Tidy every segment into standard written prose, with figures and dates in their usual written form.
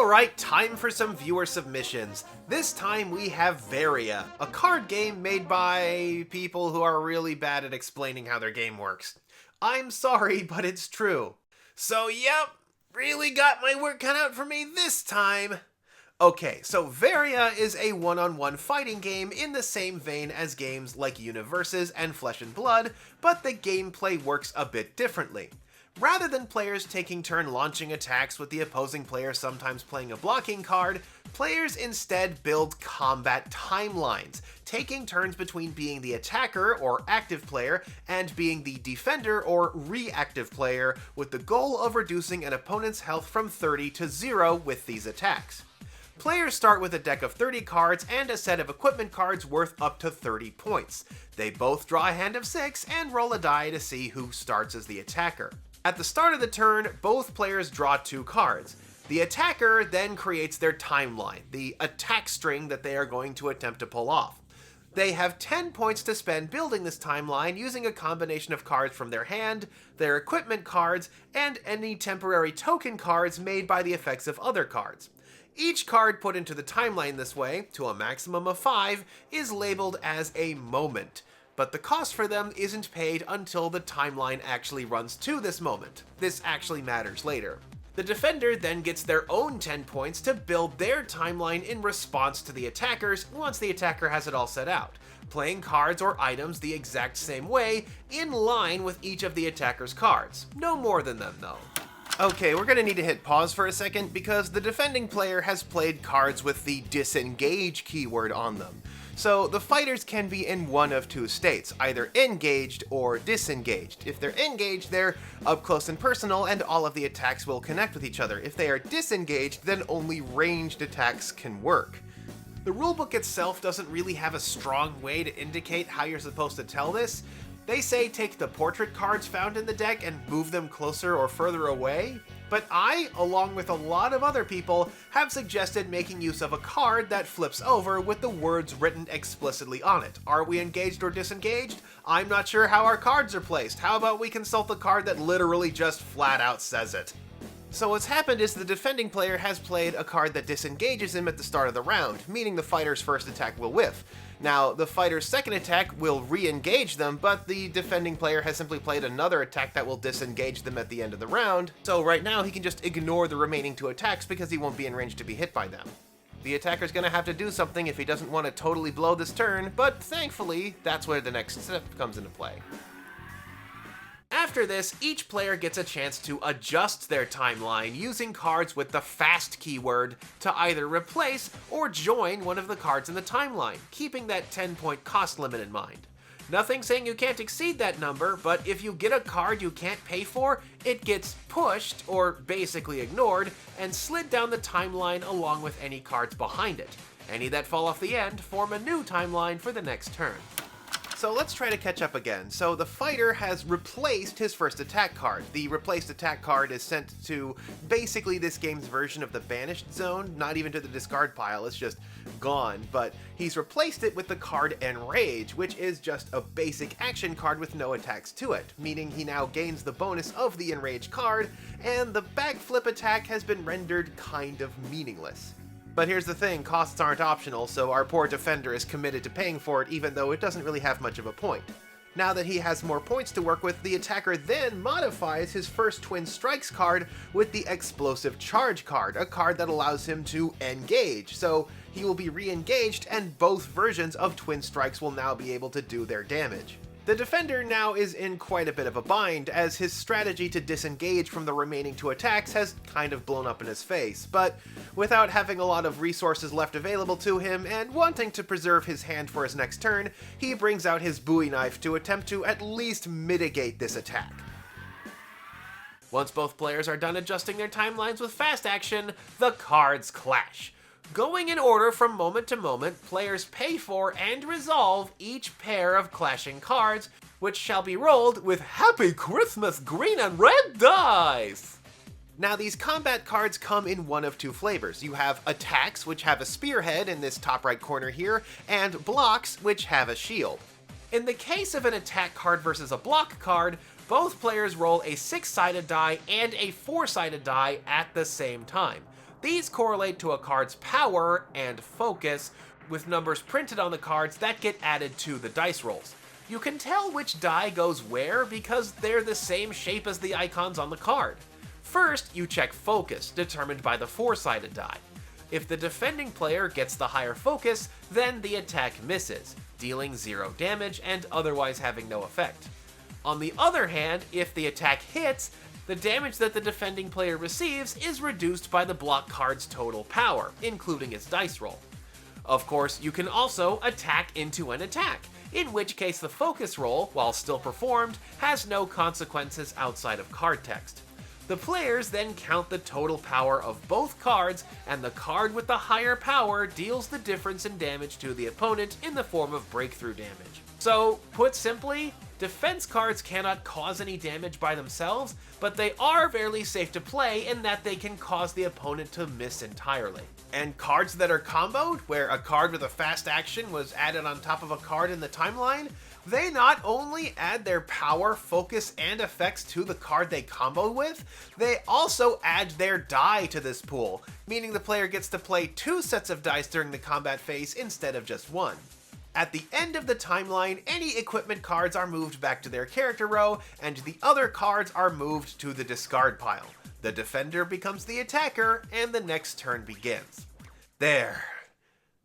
Alright, time for some viewer submissions. This time we have Varia, a card game made by people who are really bad at explaining how their game works. I'm sorry, but it's true. So yep, really got my work cut out for me this time. Okay, so Varia is a one-on-one fighting game in the same vein as games like Universes and Flesh and Blood, but the gameplay works a bit differently. Rather than players taking turn launching attacks with the opposing player sometimes playing a blocking card, players instead build combat timelines, taking turns between being the attacker or active player and being the defender or reactive player, with the goal of reducing an opponent's health from 30 to 0 with these attacks. Players start with a deck of 30 cards and a set of equipment cards worth up to 30 points. They both draw a hand of 6 and roll a die to see who starts as the attacker. At the start of the turn, both players draw 2 cards. The attacker then creates their timeline, the attack string that they are going to attempt to pull off. They have 10 points to spend building this timeline using a combination of cards from their hand, their equipment cards, and any temporary token cards made by the effects of other cards. Each card put into the timeline this way, to a maximum of 5, is labeled as a moment. But the cost for them isn't paid until the timeline actually runs to this moment. This actually matters later. The defender then gets their own 10 points to build their timeline in response to the attackers once the attacker has it all set out, playing cards or items the exact same way, in line with each of the attacker's cards. No more than them though. Okay, we're gonna need to hit pause for a second because the defending player has played cards with the disengage keyword on them. So the fighters can be in one of 2 states, either engaged or disengaged. If they're engaged, they're up close and personal and all of the attacks will connect with each other. If they are disengaged, then only ranged attacks can work. The rulebook itself doesn't really have a strong way to indicate how you're supposed to tell this. They say take the portrait cards found in the deck and move them closer or further away, but I, along with a lot of other people, have suggested making use of a card that flips over with the words written explicitly on it. Are we engaged or disengaged? I'm not sure how our cards are placed. How about we consult the card that literally just flat out says it? So what's happened is the defending player has played a card that disengages him at the start of the round, meaning the fighter's first attack will whiff. Now, the fighter's second attack will re-engage them, but the defending player has simply played another attack that will disengage them at the end of the round, so right now he can just ignore the remaining 2 attacks because he won't be in range to be hit by them. The attacker's gonna have to do something if he doesn't want to totally blow this turn, but thankfully, that's where the next step comes into play. After this, each player gets a chance to adjust their timeline using cards with the fast keyword to either replace or join one of the cards in the timeline, keeping that 10-point cost limit in mind. Nothing saying you can't exceed that number, but if you get a card you can't pay for, it gets pushed, or basically ignored, and slid down the timeline along with any cards behind it. Any that fall off the end form a new timeline for the next turn. So let's try to catch up again. So the fighter has replaced his first attack card. The replaced attack card is sent to basically this game's version of the banished zone, not even to the discard pile, it's just gone. But he's replaced it with the card Enrage, which is just a basic action card with no attacks to it, meaning he now gains the bonus of the Enrage card, and the backflip attack has been rendered kind of meaningless. But here's the thing, costs aren't optional, so our poor defender is committed to paying for it even though it doesn't really have much of a point. Now that he has more points to work with, the attacker then modifies his first Twin Strikes card with the Explosive Charge card, a card that allows him to engage, so he will be re-engaged and both versions of Twin Strikes will now be able to do their damage. The defender now is in quite a bit of a bind, as his strategy to disengage from the remaining 2 attacks has kind of blown up in his face, but without having a lot of resources left available to him and wanting to preserve his hand for his next turn, he brings out his Bowie knife to attempt to at least mitigate this attack. Once both players are done adjusting their timelines with fast action, the cards clash. Going in order from moment to moment, players pay for and resolve each pair of clashing cards, which shall be rolled with Happy Christmas green and red dice! Now these combat cards come in one of 2 flavors. You have attacks, which have a spearhead in this top right corner here, and blocks, which have a shield. In the case of an attack card versus a block card, both players roll a 6-sided die and a 4-sided die at the same time. These correlate to a card's power and focus, with numbers printed on the cards that get added to the dice rolls. You can tell which die goes where because they're the same shape as the icons on the card. First, you check focus, determined by the 4-sided die. If the defending player gets the higher focus, then the attack misses, dealing 0 damage and otherwise having no effect. On the other hand, if the attack hits, the damage that the defending player receives is reduced by the block card's total power, including its dice roll. Of course, you can also attack into an attack, in which case the focus roll, while still performed, has no consequences outside of card text. The players then count the total power of both cards, and the card with the higher power deals the difference in damage to the opponent in the form of breakthrough damage. So, put simply, defense cards cannot cause any damage by themselves, but they are fairly safe to play in that they can cause the opponent to miss entirely. And cards that are comboed, where a card with a fast action was added on top of a card in the timeline, they not only add their power, focus, and effects to the card they combo with, they also add their die to this pool, meaning the player gets to play 2 sets of dice during the combat phase instead of just 1. At the end of the timeline, any equipment cards are moved back to their character row, and the other cards are moved to the discard pile. The defender becomes the attacker, and the next turn begins. There.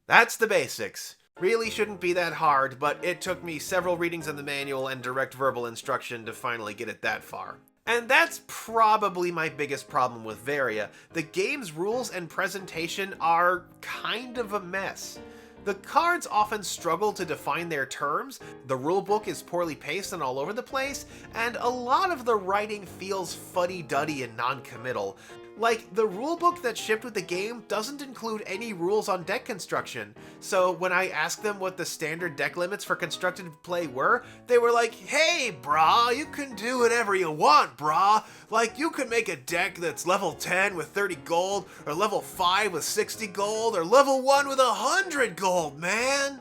That's the basics. Really shouldn't be that hard, but it took me several readings of the manual and direct verbal instruction to finally get it that far. And that's probably my biggest problem with Varia. The game's rules and presentation are kind of a mess. The cards often struggle to define their terms, the rulebook is poorly paced and all over the place, and a lot of the writing feels fuddy-duddy and non-committal. Like, the rulebook that shipped with the game doesn't include any rules on deck construction, so when I asked them what the standard deck limits for constructed play were, they were like, "Hey, brah, you can do whatever you want, brah. Like, you can make a deck that's level 10 with 30 gold, or level 5 with 60 gold, or level 1 with 100 gold, man."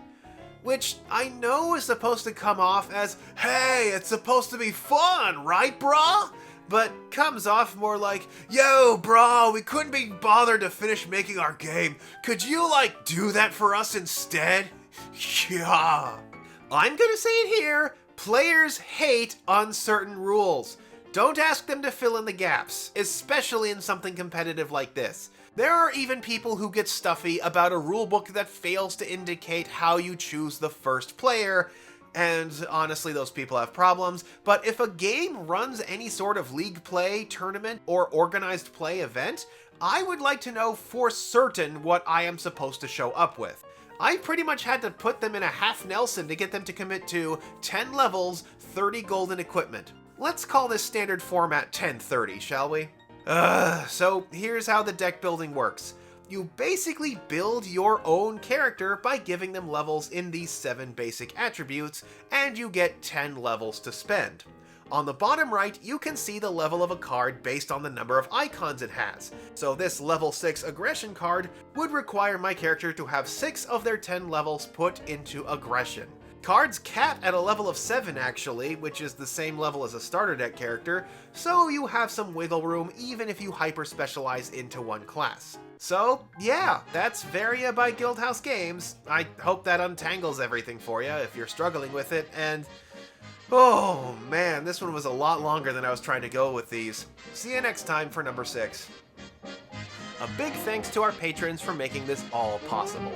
Which I know is supposed to come off as, "Hey, it's supposed to be fun, right, brah?" But comes off more like, "Yo, bro, we couldn't be bothered to finish making our game. Could you, do that for us instead?" Yeah. I'm gonna say it here, players hate uncertain rules. Don't ask them to fill in the gaps, especially in something competitive like this. There are even people who get stuffy about a rulebook that fails to indicate how you choose the first player, and honestly, those people have problems, but if a game runs any sort of league play, tournament, or organized play event, I would like to know for certain what I am supposed to show up with. I pretty much had to put them in a half Nelson to get them to commit to 10 levels, 30 golden equipment. Let's call this standard format 1030, shall we? So here's how the deck building works. You basically build your own character by giving them levels in these 7 basic attributes, and you get 10 levels to spend. On the bottom right, you can see the level of a card based on the number of icons it has. So this level 6 aggression card would require my character to have 6 of their 10 levels put into aggression. Cards cap at a level of 7 actually, which is the same level as a starter deck character, so you have some wiggle room even if you hyper-specialize into one class. So, yeah, that's Varia by Guildhouse Games. I hope that untangles everything for you if you're struggling with it, and oh man, this one was a lot longer than I was trying to go with these. See you next time for number 6. A big thanks to our patrons for making this all possible.